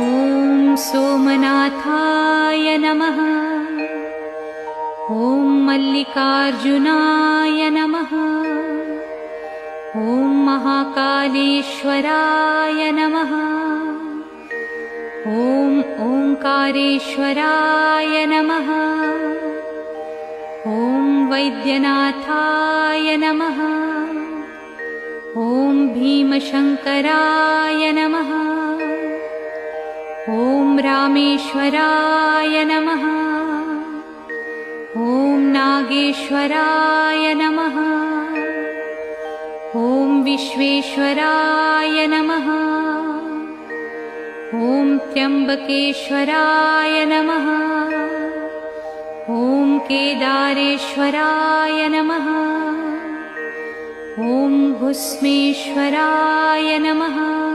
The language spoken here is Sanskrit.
ॐ सोमनाथाय नमः। ॐ मल्लिकार्जुनाय नमः। ॐ महाकालेश्वराय नमः। ॐ ओंकारेश्वराय नमः। ॐ वैद्यनाथाय नमः। ॐ भीमशंकराय नमः। ॐ रामेश्वराय नमः। ॐ नागेश्वराय नमः। ॐ विश्वेश्वराय नमः। ॐ त्र्यंबकेश्वराय नमः। ॐ केदारेश्वराय नमः। ॐ भुस्मेश्वराय नमः।